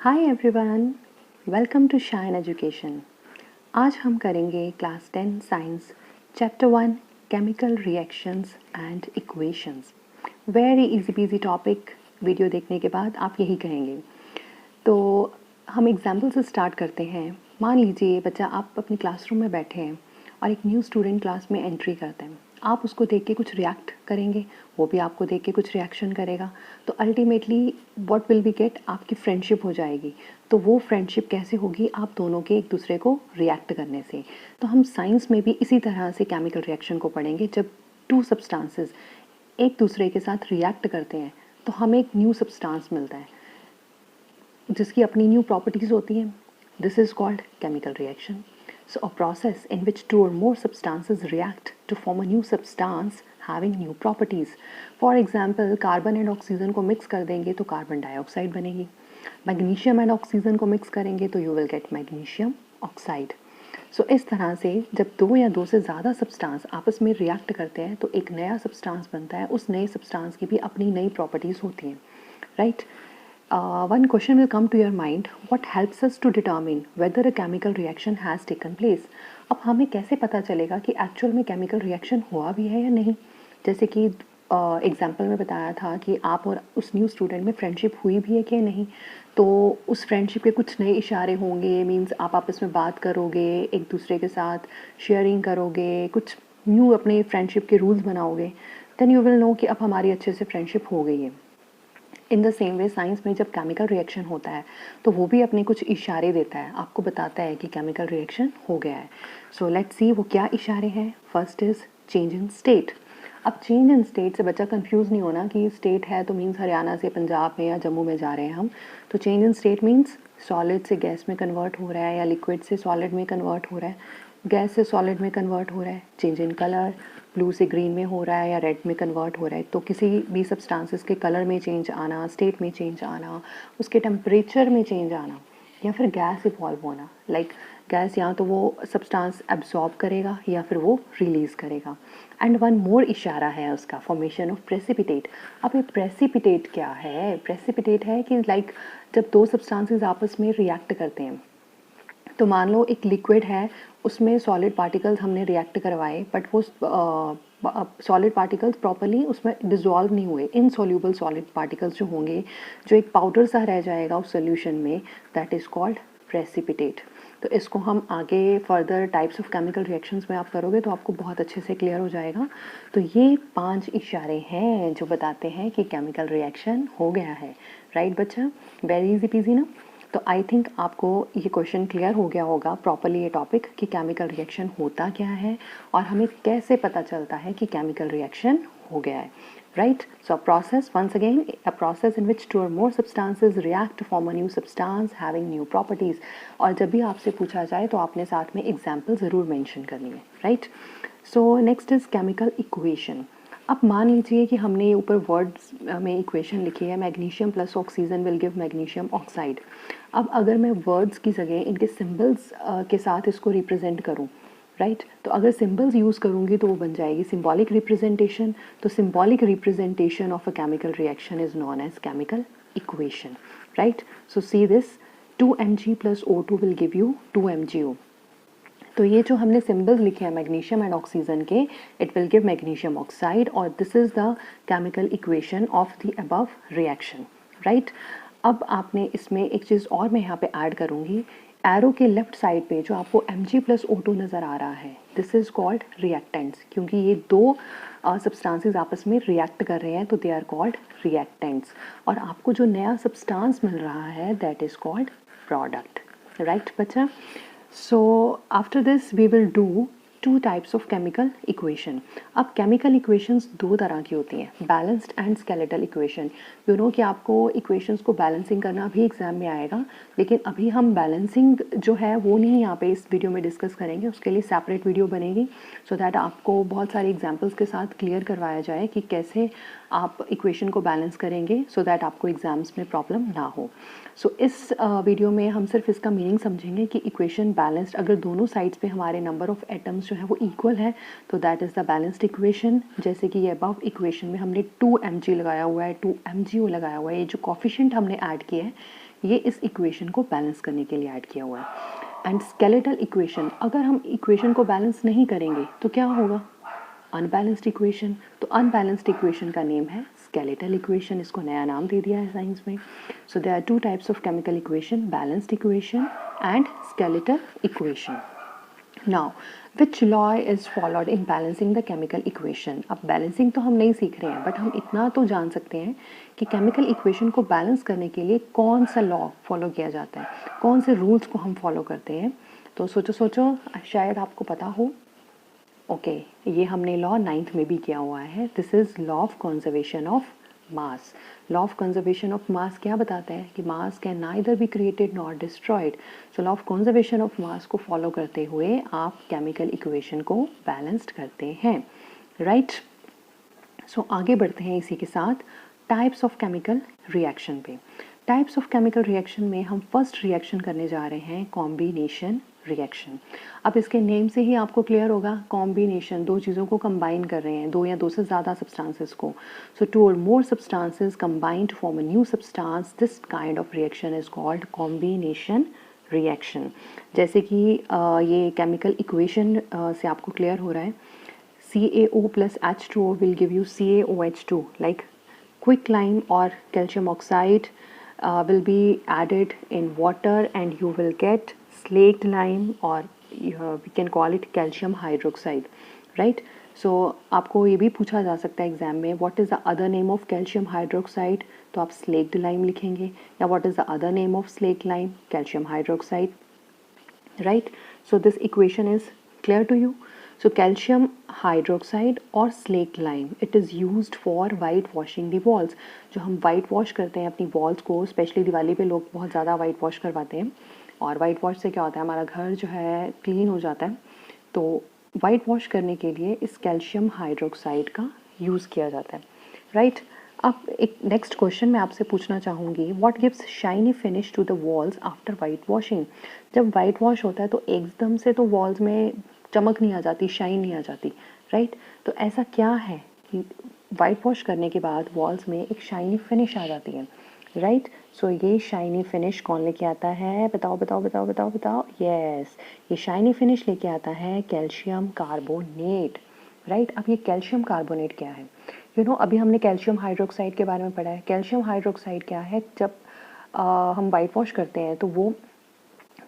Hi everyone, welcome to Shine Education. आज हम करेंगे class 10 science chapter 1 chemical reactions and equations. Very easy peasy topic. Video देखने के बाद आप यही कहेंगे। तो हम एग्जाम्पल से स्टार्ट करते हैं। मान लीजिए बच्चा, आप अपने क्लासरूम में बैठे हैं और एक न्यू स्टूडेंट क्लास में एंट्री करते हैं। आप उसको देख के कुछ रिएक्ट करेंगे, वो भी आपको देख के कुछ रिएक्शन करेगा। तो ultimately what will be get, आपकी फ्रेंडशिप हो जाएगी। तो वो फ्रेंडशिप कैसे होगी? आप दोनों के एक दूसरे को रिएक्ट करने से। तो हम साइंस में भी इसी तरह से केमिकल रिएक्शन को पढ़ेंगे। जब टू सब्सटेंसेस एक दूसरे के साथ रिएक्ट करते हैं तो हमें एक न्यू सब्सटेंस मिलता है जिसकी अपनी न्यू प्रॉपर्टीज़ होती हैं। This is called chemical reaction. So a process in which two or more substances react to form a new substance having new properties. For example, carbon and oxygen को mix कर देंगे तो carbon dioxide बनेगी। Magnesium and oxygen को mix करेंगे तो you will get magnesium oxide. So इस तरह से जब दो या दो से ज़्यादा सब्सटेंस आपस में रिएक्ट करते हैं तो एक नया सब्सटेंस बनता है। उस नए सब्सटेंस की भी अपनी नई प्रॉपर्टीज़ होती हैं, right? One question will come to your mind: what helps us to determine whether a chemical reaction has taken place? अब हमें कैसे पता चलेगा कि एक्चुअल में केमिकल रिएक्शन हुआ भी है या नहीं? जैसे कि एग्जाम्पल में बताया था कि आप और उस न्यू स्टूडेंट में फ्रेंडशिप हुई भी है कि नहीं। तो उस फ्रेंडशिप के कुछ नए इशारे होंगे, मीन्स आप आपस में बात करोगे, एक दूसरे के साथ शेयरिंग करोगे, कुछ न्यू अपने फ्रेंडशिप के रूल्स बनाओगे। देन यू विल नो कि अब हमारी अच्छे से फ्रेंडशिप हो गई है। In the same way science में जब केमिकल रिएक्शन होता है तो वो भी अपने कुछ इशारे देता है, आपको बताता है कि केमिकल रिएक्शन हो गया है। सो लेट्स सी वो क्या इशारे हैं। First is change in state. अब चेंज इन स्टेट से बच्चा कंफ्यूज नहीं होना कि स्टेट है तो मीन्स हरियाणा से पंजाब में या जम्मू में जा रहे हैं हम। तो change in state means solid से गैस में कन्वर्ट हो रहा है या लिक्विड से सॉलिड में कन्वर्ट हो रहा है, गैस से सॉलिड में कन्वर्ट हो रहा है। चेंज इन कलर, ब्लू से ग्रीन में हो रहा है या रेड में कन्वर्ट हो रहा है। तो किसी भी सब्सटेंसेस के कलर में चेंज आना, स्टेट में चेंज आना, उसके टेम्परेचर में चेंज आना, या फिर गैस इवॉल्व होना। लाइक गैस या तो वो सब्सटेंस एब्जॉर्ब करेगा या फिर वो रिलीज करेगा। एंड वन मोर इशारा है उसका, फॉर्मेशन ऑफ प्रेसिपिटेट। अब ये प्रेसिपिटेट क्या है? प्रेसिपिटेट है कि लाइक जब दो सब्सटेंसेस आपस में रिएक्ट करते हैं, तो मान लो एक लिक्विड है, उसमें सॉलिड पार्टिकल्स हमने रिएक्ट करवाए, बट वो सॉलिड पार्टिकल्स प्रॉपर्ली उसमें डिजॉल्व नहीं हुए। इनसॉल्यूबल सॉलिड पार्टिकल्स जो होंगे, जो एक पाउडर सा रह जाएगा उस सोल्यूशन में, दैट इज़ कॉल्ड प्रेसिपिटेट। तो इसको हम आगे further types of chemical reactions में आप करोगे तो आपको बहुत अच्छे से क्लियर हो जाएगा। तो ये 5 इशारे हैं जो बताते हैं कि केमिकल रिएक्शन हो गया है, राइट बच्चा? वेरी इजी पीजी ना? तो आई थिंक आपको ये क्वेश्चन क्लियर हो गया होगा प्रॉपरली, ये टॉपिक कि केमिकल रिएक्शन होता क्या है और हमें कैसे पता चलता है कि केमिकल रिएक्शन हो गया है, right? So process, once again, a process in which two और more substances react to form a new substance having new properties. और जब भी आपसे पूछा जाए तो आपने साथ में एग्जाम्पल ज़रूर मेंशन करनी है, right? So next is chemical equation. अब मान लीजिए कि हमने ये ऊपर वर्ड्स में इक्वेशन लिखी है, magnesium plus oxygen will give magnesium oxide. अब अगर मैं वर्ड्स की जगह इनके सिंबल्स के साथ इसको रिप्रेजेंट करूं, राइट? तो अगर सिंबल्स यूज़ करूंगी तो वो बन जाएगी सिंबॉलिक रिप्रेजेंटेशन। तो symbolic representation of a chemical reaction is known as chemical equation, right? So see this, 2Mg plus O2 will give you 2MgO। तो ये जो हमने सिंबल्स लिखे हैं मैग्नीशियम एंड ऑक्सीजन के, it will give magnesium oxide, और this is the chemical equation of the above reaction, right? अब आपने इसमें एक चीज़ और मैं यहाँ पे ऐड करूँगी। एरो के लेफ्ट साइड पे जो आपको Mg प्लस O2 नज़र आ रहा है, दिस इज कॉल्ड रिएक्टेंट्स, क्योंकि ये दो सब्सटेंसेस आपस में रिएक्ट कर रहे हैं तो दे आर कॉल्ड रिएक्टेंट्स। और आपको जो नया सब्सटेंस मिल रहा है that is called product, right बच्चा? So after this we will do to types of chemical equation. अब केमिकल इक्वेशंस दो तरह की होती हैं, balanced and skeletal equation. You know कि आपको इक्वेशंस को बैलेंसिंग करना भी एग्जाम में आएगा, लेकिन अभी हम बैलेंसिंग जो है वो नहीं यहाँ पे इस वीडियो में डिस्कस करेंगे, उसके लिए सेपरेट वीडियो बनेगी सो दैट आपको बहुत सारे एग्जाम्पल्स के साथ क्लियर करवाया जाए कि कैसे आप इक्वेशन को बैलेंस करेंगे सो दैट आपको एग्जाम्स में प्रॉब्लम ना हो। सो इस वीडियो में हम सिर्फ इसका मीनिंग समझेंगे कि इक्वेशन बैलेंस्ड, अगर दोनों साइड्स पे हमारे नंबर ऑफ एटम्स जो है वो इक्वल है तो that is the balanced equation. जैसे कि ये अबव इक्वेशन में हमने 2Mg लगाया हुआ है, 2MgO लगाया हुआ है, ये जो कॉफिशिएंट हमने ऐड किया है ये इस इक्वेशन को बैलेंस करने के लिए ऐड किया हुआ है. एंड स्केलेटल इक्वेशन, अगर हम इक्वेशन को बैलेंस नहीं करेंगे तो क्या होगा? Unbalanced equation. तो अनबैलेंस्ड इक्वेशन का नेम है स्केलेटल इक्वेशन. इसको नया नाम दे दिया है साइंस में. So there are two types of chemical equation, balanced equation and skeletal equation. Now, which law is followed in balancing the chemical equation? अब बैलेंसिंग तो हम नहीं सीख रहे हैं, बट हम इतना तो जान सकते हैं कि केमिकल इक्वेशन को बैलेंस करने के लिए कौन सा लॉ फॉलो किया जाता है, कौन से रूल्स को हम फॉलो करते हैं. तो सोचो सोचो, शायद आपको पता हो. ओके, ये हमने लॉ 9th में भी किया हुआ है. This is law of conservation of mass. Law of conservation of mass क्या बताता है कि मास can neither be created not destroyed. So law of conservation of mass को फॉलो करते हुए आप केमिकल इक्वेशन को बैलेंस्ड करते हैं, राइट. सो आगे बढ़ते हैं इसी के साथ टाइप्स ऑफ केमिकल रिएक्शन पे. टाइप्स ऑफ केमिकल रिएक्शन में हम फर्स्ट रिएक्शन करने जा रहे हैं कॉम्बिनेशन रिएक्शन. अब इसके नेम से ही आपको क्लियर होगा, कॉम्बिनेशन, दो चीज़ों को कंबाइन कर रहे हैं, दो या दो से ज़्यादा सब्सटेंसेस को. सो टू और more substances combined to form a new substance, this kind of reaction is called combination reaction. जैसे कि ये केमिकल इक्वेशन से आपको क्लियर हो रहा है, CaO plus H2O will give you CaOH2, like quicklime or calcium oxide will be added in water and you will get slaked lime, or we can call it calcium hydroxide, right. So आपको ये भी पूछा जा सकता है exam में, what is the other name of calcium hydroxide, तो आप slaked lime लिखेंगे, या what is the other name of slaked lime, calcium hydroxide, right. So this equation is clear to you. So calcium hydroxide और slaked lime, it is used for white washing the walls. जो हम white wash करते हैं अपनी walls को, specially Diwali पे लोग बहुत ज़्यादा white wash करवाते हैं, और white wash से क्या होता है, हमारा घर जो है क्लीन हो जाता है. तो white wash करने के लिए इस calcium hydroxide का यूज़ किया जाता है, राइट. अब एक नेक्स्ट क्वेश्चन मैं आपसे पूछना चाहूँगी, what gives shiny finish to the walls after white washing. जब वाइट वॉश होता है तो एकदम से तो वॉल्स में चमक नहीं आ जाती, शाइन नहीं आ जाती, राइट. तो ऐसा क्या है कि वाइट वॉश करने के बाद वॉल्स में एक शाइनी फिनिश आ जाती है, राइट. सो ये शाइनी फिनिश कौन लेके आता है, बताओ बताओ बताओ बताओ बताओ. यस, ये शाइनी फिनिश लेके आता है कैल्शियम कार्बोनेट, राइट. अब ये कैल्शियम कार्बोनेट क्या है, अभी हमने कैल्शियम हाइड्रोक्साइड के बारे में पढ़ा है. कैल्शियम हाइड्रोक्साइड क्या है, जब हम वाइट वॉश करते हैं तो वो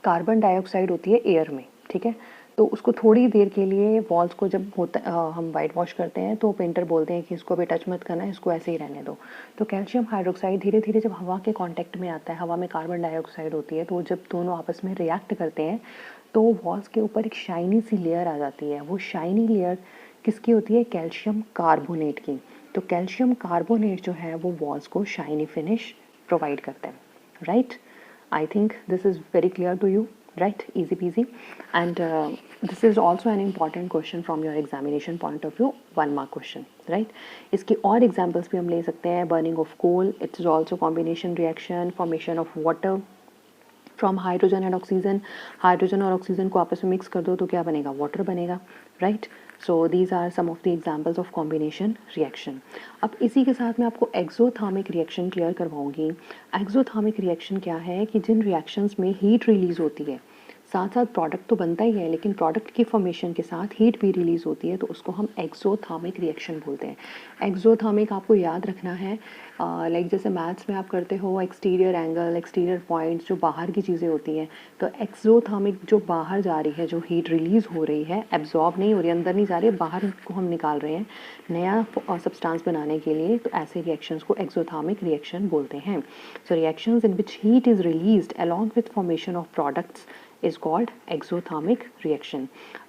कार्बन डाइऑक्साइड होती है एयर में, ठीक है. तो उसको थोड़ी देर के लिए वॉल्स को जब हम वाइट वॉश करते हैं तो पेंटर बोलते हैं कि इसको अभी टच मत करना है, इसको ऐसे ही रहने दो. तो कैल्शियम हाइड्रोक्साइड धीरे धीरे जब हवा के कांटेक्ट में आता है, हवा में कार्बन डाइऑक्साइड होती है, तो जब दोनों आपस में रिएक्ट करते हैं तो वॉल्स के ऊपर एक शाइनी सी लेयर आ जाती है. वो शाइनी लेयर किसकी होती है, कैल्शियम कार्बोनेट की. तो कैल्शियम कार्बोनेट जो है वो वॉल्स को शाइनी फिनिश प्रोवाइड करता है, right. I think this is very clear to you, right, easy peasy. And this is also an important question from your examination point of view, 1 mark question, right. इसकी और examples भी हम ले सकते हैं. burning of coal, it is also combination reaction. formation of water from hydrogen and oxygen, hydrogen और oxygen को आपस में मिक्स कर दो तो क्या बनेगा, वाटर बनेगा, right. So these are some of the examples of combination reaction. अब इसी के साथ मैं आपको एक्सोथर्मिक रिएक्शन क्लियर करवाऊंगी. एक्सोथर्मिक रिएक्शन क्या है कि जिन रिएक्शंस में हीट रिलीज होती है, साथ साथ प्रोडक्ट तो बनता ही है लेकिन प्रोडक्ट की फॉर्मेशन के साथ हीट भी रिलीज होती है, तो उसको हम एक्सोथर्मिक रिएक्शन बोलते हैं. एक्सोथर्मिक आपको याद रखना है, लाइक जैसे मैथ्स में आप करते हो एक्सटीरियर एंगल, एक्सटीरियर पॉइंट्स, जो बाहर की चीज़ें होती हैं. तो एक्सोथर्मिक जो बाहर जा रही है, जो हीट रिलीज हो रही है, एब्जॉर्ब नहीं हो रही, अंदर नहीं जा रही है, बाहर को हम निकाल रहे हैं नया सब्सटेंस बनाने के लिए, तो ऐसे रिएक्शंस को एक्सोथर्मिक रिएक्शन बोलते हैं. So reactions in which heat is released along with formation of products is called exothermic reaction.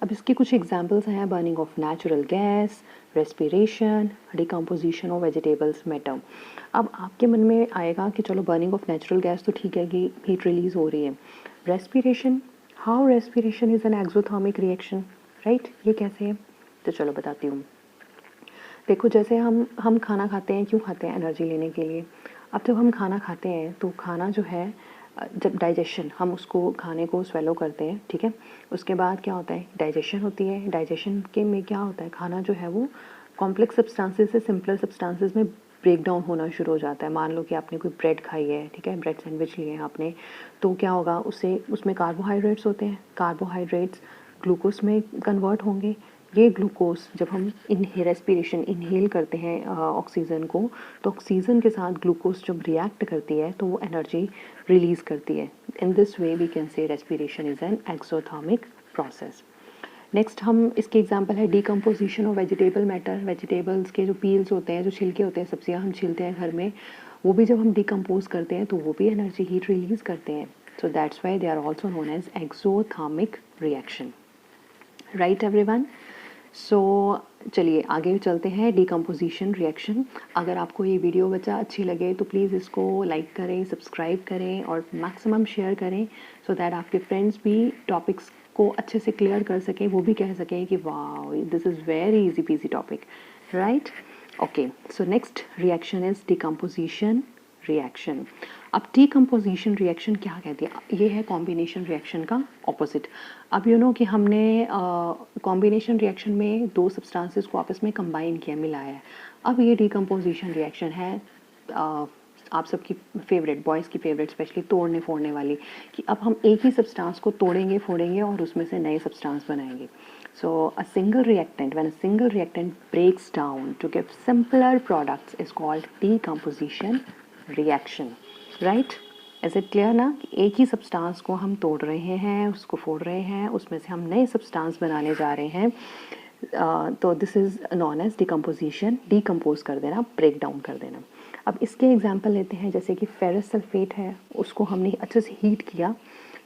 अब इसके कुछ examples हैं, burning of natural gas, respiration, decomposition of vegetables matter. अब आपके मन में आएगा कि चलो burning of natural gas तो ठीक है कि heat release हो रही है. Respiration, how respiration is an exothermic reaction, right? ये कैसे है, तो चलो बताती हूँ. देखो, जैसे हम खाना खाते हैं, क्यों खाते हैं, एनर्जी लेने के लिए. अब जब हम खाना खाते हैं तो खाना जो है, जब डाइजेशन, हम उसको खाने को स्वेलो करते हैं, ठीक है. उसके बाद क्या होता है, डाइजेशन होती है. डाइजेशन के में क्या होता है, खाना जो है वो कॉम्प्लेक्स सब्सटेंसेस से सिंपलर सब्सटेंसेस में ब्रेक डाउन होना शुरू हो जाता है। मान लो कि आपने कोई ब्रेड खाई है, ठीक है, ब्रेड सैंडविच लिए हैं आपने, तो क्या होगा, उससे उसमें कार्बोहाइड्रेट्स होते हैं, कार्बोहाइड्रेट्स ग्लूकोज में कन्वर्ट होंगे। ये ग्लूकोज जब हम रेस्पिरेशन इनहेल करते हैं ऑक्सीजन को, तो ऑक्सीजन के साथ ग्लूकोज जब रिएक्ट करती है तो वो एनर्जी रिलीज करती है। In this way we can say respiration is an exothermic process. Next हम इसके एग्जांपल है decomposition of vegetable matter. Vegetables के जो पील्स होते हैं, जो छिलके होते हैं, सब्जियां हम छीलते हैं घर में, वो भी जब हम डिकम्पोज करते हैं तो वो भी एनर्जी हीट रिलीज करते हैं। So that's why they are also known as exothermic reaction. Right everyone? So चलिए आगे चलते हैं डीकम्पोजिशन रिएक्शन। अगर आपको ये वीडियो बच्चा अच्छी लगे तो प्लीज़ इसको लाइक करें, सब्सक्राइब करें और मैक्सिमम शेयर करें, सो दैट आपके फ्रेंड्स भी टॉपिक्स को अच्छे से क्लियर कर सकें, वो भी कह सकें कि वाह this is very easy peasy topic, right? Okay, so next reaction is decomposition reaction. अब डीकम्पोजिशन रिएक्शन क्या कहती है? ये है कॉम्बिनेशन रिएक्शन का ऑपोजिट। अब यू नो कि हमने कॉम्बिनेशन रिएक्शन में दो सब्सटेंसेस को आपस में कंबाइन किया, मिलाया है। अब ये डीकम्पोजिशन रिएक्शन है आप सबकी फेवरेट, बॉयज़ की फेवरेट, स्पेशली तोड़ने फोड़ने वाली, कि अब हम एक ही सब्सटेंस को तोड़ेंगे फोड़ेंगे और उसमें से नए सब्सटेंस बनाएंगे। So a single reactant, when a single reactant breaks down to give simpler products is called decomposition reaction, right? Is it clear ना कि एक ही सब्सटेंस को हम तोड़ रहे हैं, उसको फोड़ रहे हैं, उसमें से हम नए सब्सटेंस बनाने जा रहे हैं, तो this is known as decomposition. Decompose कर देना, ब्रेक डाउन कर देना। अब इसके एग्जांपल लेते हैं, जैसे कि फेरस सल्फेट है, उसको हमने अच्छे से हीट किया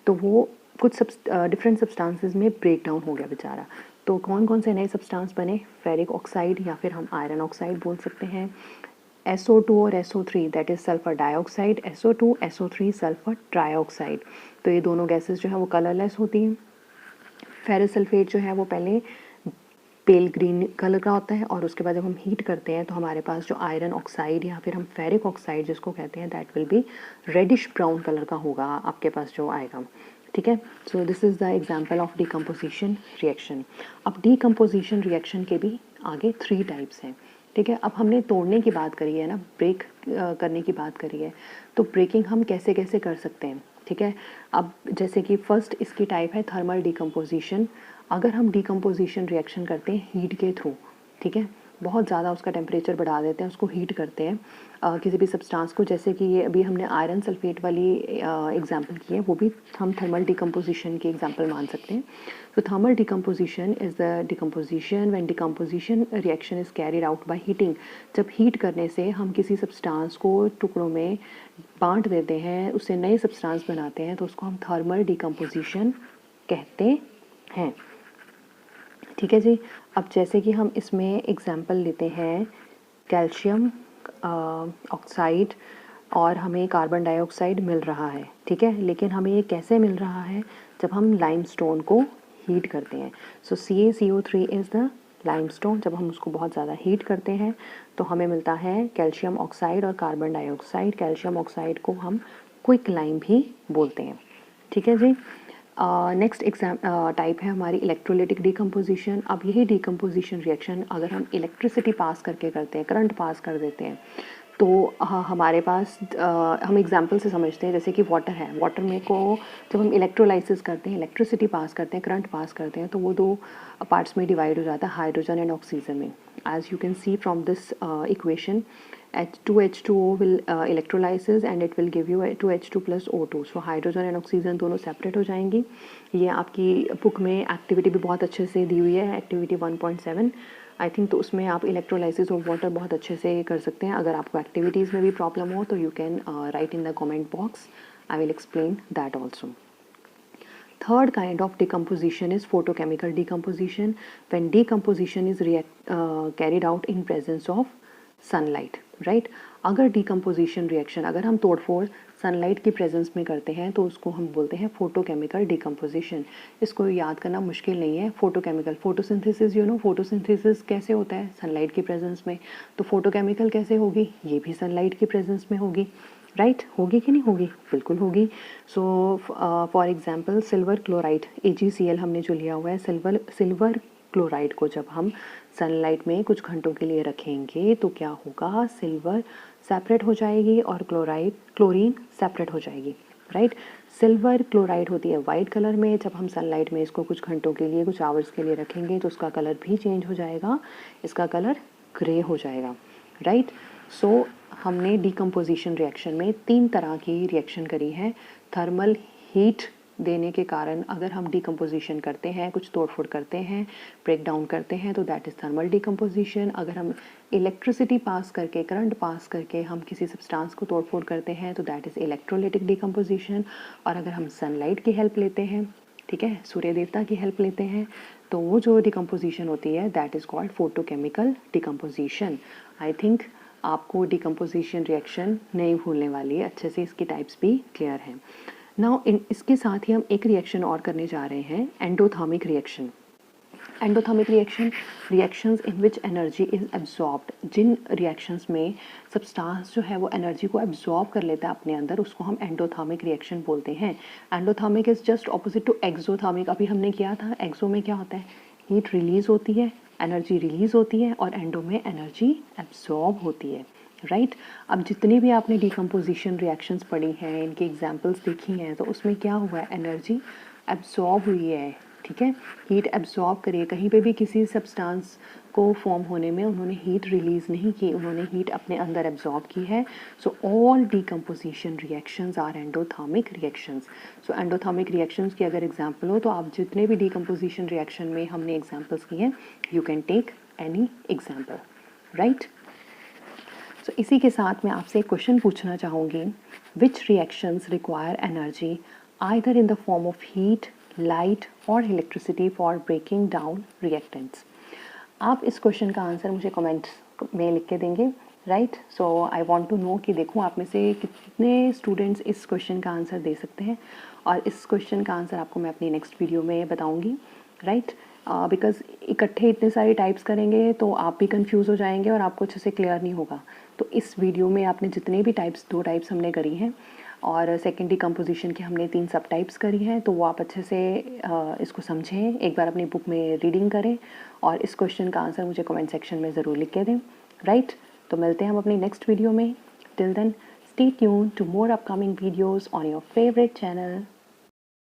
तो वो कुछ डिफरेंट सब्सटेंसेस में ब्रेक डाउन हो गया बेचारा। तो कौन कौन से नए सब्सटेंस बने? फेरिक ऑक्साइड या फिर हम आयरन ऑक्साइड बोल सकते हैं, SO2 और SO3 that is sulphur dioxide, SO2 SO3 sulphur trioxide. तो ये दोनों गैसेस जो है वो कलरलेस होती हैं। फेरस सल्फेट जो है वो पहले पेल ग्रीन कलर का होता है और उसके बाद जब हम हीट करते हैं तो हमारे पास जो आयरन ऑक्साइड या फिर हम फेरिक ऑक्साइड जिसको कहते हैं that will be reddish brown colour का होगा आपके पास जो आएगा, ठीक है? So this is the example of decomposition reaction. अब डीकम्पोजिशन रिएक्शन के भी आगे 3 टाइप्स हैं, ठीक है? अब हमने तोड़ने की बात करी है ना, ब्रेक करने की बात करी है, तो ब्रेकिंग हम कैसे कैसे कर सकते हैं, ठीक है? अब जैसे कि फर्स्ट इसकी टाइप है थर्मल डीकम्पोजिशन। अगर हम डीकम्पोजिशन रिएक्शन करते हैं हीट के थ्रू, ठीक है, बहुत ज़्यादा उसका टेम्परेचर बढ़ा देते हैं, उसको हीट करते हैं किसी भी सब्सटेंस को, जैसे कि ये अभी हमने आयरन सल्फेट वाली एग्जांपल की है, वो भी हम थर्मल डीकम्पोजिशन की एग्जांपल मान सकते हैं। तो thermal decomposition is the decomposition when decomposition reaction is carried out by heating. जब हीट करने से हम किसी सब्सटेंस को टुकड़ों में बांट देते हैं, उससे नए सब्सटेंस बनाते हैं, तो उसको हम थर्मल डीकम्पोजिशन कहते हैं, ठीक है जी। अब जैसे कि हम इसमें एग्जांपल लेते हैं कैल्शियम ऑक्साइड और हमें कार्बन डाइऑक्साइड मिल रहा है, ठीक है, लेकिन हमें ये कैसे मिल रहा है? जब हम लाइमस्टोन को हीट करते हैं। सो CaCO3 इज़ द लाइमस्टोन। जब हम उसको बहुत ज़्यादा हीट करते हैं तो हमें मिलता है कैल्शियम ऑक्साइड और कार्बन डाइऑक्साइड। कैल्शियम ऑक्साइड को हम क्विक लाइम भी बोलते हैं, ठीक है जी। नेक्स्ट टाइप है हमारी इलेक्ट्रोलिटिक डीकम्पोजिशन। अब यही डीकम्पोजिशन रिएक्शन अगर हम इलेक्ट्रिसिटी पास करके करते हैं, करंट पास कर देते हैं, तो हमारे पास हम एग्जांपल से समझते हैं, जैसे कि वाटर है, वाटर में को जब हम इलेक्ट्रोलाइसिस करते हैं, इलेक्ट्रिसिटी पास करते हैं, करंट पास करते हैं, तो वो 2 पार्ट्स में डिवाइड हो जाता है, हाइड्रोजन एंड ऑक्सीजन में। As you can see from this equation, H2H2O will electrolysis and it will give you 2H2 plus O2. So hydrogen and oxygen दोनों सेपरेट हो जाएंगी। ये आपकी बुक में एक्टिविटी भी बहुत अच्छे से दी हुई है, एक्टिविटी 1.7 आई थिंक, तो उसमें आप इलेक्ट्रोलाइसिस ऑफ वाटर बहुत अच्छे से कर सकते हैं। अगर आपको एक्टिविटीज़ में भी प्रॉब्लम हो तो you can write in the comment box, I will explain that also. Third kind of decomposition is photochemical decomposition, when decomposition is carried out in presence of sunlight, right? अगर decomposition reaction अगर हम तोड़फोड़ sunlight की presence में करते हैं तो उसको हम बोलते हैं फोटोकेमिकल डिकम्पोजिशन। इसको याद करना मुश्किल नहीं है। Photochemical, photosynthesis, you know photosynthesis कैसे होता है? सनलाइट की प्रेजेंस में। तो फोटोकेमिकल कैसे होगी? ये भी सनलाइट की प्रेजेंस में होगी, राइट? होगी कि नहीं होगी? बिल्कुल होगी। So for example silver chloride AgCl हमने जो लिया हुआ है, सिल्वर क्लोराइड को जब हम सनलाइट में कुछ घंटों के लिए रखेंगे तो क्या होगा, सिल्वर सेपरेट हो जाएगी और क्लोरीन सेपरेट हो जाएगी, राइट। सिल्वर क्लोराइड होती है वाइट कलर में, जब हम सनलाइट में इसको कुछ घंटों के लिए, कुछ आवर्स के लिए रखेंगे तो उसका कलर भी चेंज हो जाएगा, इसका कलर ग्रे हो जाएगा, राइट। सो हमने डिकम्पोजिशन रिएक्शन में 3 तरह की रिएक्शन करी है। थर्मल हीट देने के कारण अगर हम डिकम्पोजिशन करते हैं, कुछ तोड़फोड़ करते हैं, ब्रेक डाउन करते हैं, तो दैट इज़ थर्मल डिकम्पोजिशन। अगर हम इलेक्ट्रिसिटी पास करके, करंट पास करके हम किसी सब्सटेंस को तोड़फोड़ करते हैं तो दैट इज़ इलेक्ट्रोलाइटिक डिकम्पोजिशन। और अगर हम सनलाइट की हेल्प लेते हैं, ठीक है, सूर्य देवता की हेल्प लेते हैं, तो वो जो डिकम्पोजिशन होती है that is called photochemical decomposition. I think आपको डिकम्पोजिशन रिएक्शन नहीं भूलने वाली है, अच्छे से इसकी टाइप्स भी क्लियर हैं। नाउ इसके साथ ही हम एक रिएक्शन और करने जा रहे हैं, endothermic reaction. Endothermic reaction, reactions in which energy is absorbed. जिन रिएक्शंस में सब्सटेंस जो है वो एनर्जी को एब्जॉर्ब कर लेता है अपने अंदर, उसको हम एंडोथर्मिक रिएक्शन बोलते हैं। Endothermic is just opposite to exothermic. अभी हमने किया था, एक्सो में क्या होता है, हीट रिलीज होती है, एनर्जी रिलीज होती है, और एंडो में एनर्जी एब्जॉर्ब होती है, राइट। अब जितनी भी आपने डिकम्पोजिशन रिएक्शंस पढ़ी हैं, इनके एग्जांपल्स देखी हैं, तो उसमें क्या हुआ है, एनर्जी एब्जॉर्ब हुई है, ठीक है, हीट एब्जॉर्ब करिए। कहीं पे भी किसी सब्सटेंस को फॉर्म होने में उन्होंने हीट रिलीज नहीं की, उन्होंने हीट अपने अंदर एब्जॉर्ब की है। So all decomposition reactions are endothermic reactions. So endothermic reactions की अगर एग्जांपल हो तो आप जितने भी डिकम्पोजिशन रिएक्शन में हमने एग्जांपल्स किए हैं, you can take any example, right. So इसी के साथ मैं आपसे एक क्वेश्चन पूछना चाहूँगी, which reactions require energy either in the form of heat, light और electricity for breaking down reactants. आप इस क्वेश्चन का आंसर मुझे कमेंट्स में लिख के देंगे, right. So I want to know कि देखूं आप में से कितने स्टूडेंट्स इस क्वेश्चन का आंसर दे सकते हैं, और इस क्वेश्चन का आंसर आपको मैं अपनी नेक्स्ट वीडियो में बताऊंगी, राइट। बिकॉज इकट्ठे इतने सारे टाइप्स करेंगे तो आप भी कंफ्यूज हो जाएंगे और आपको अच्छे से क्लियर नहीं होगा। तो इस वीडियो में आपने जितने भी टाइप्स, 2 टाइप्स हमने करी हैं और सेकेंड डिकम्पोजिशन की हमने 3 सब टाइप्स करी हैं, तो वो आप अच्छे से इसको समझें, एक बार अपनी बुक में रीडिंग करें और इस क्वेश्चन का आंसर मुझे कमेंट सेक्शन में ज़रूर लिख के दें, राइट। तो मिलते हैं हम अपनी नेक्स्ट वीडियो में। Till then stay tuned to more upcoming videos on your favourite channel.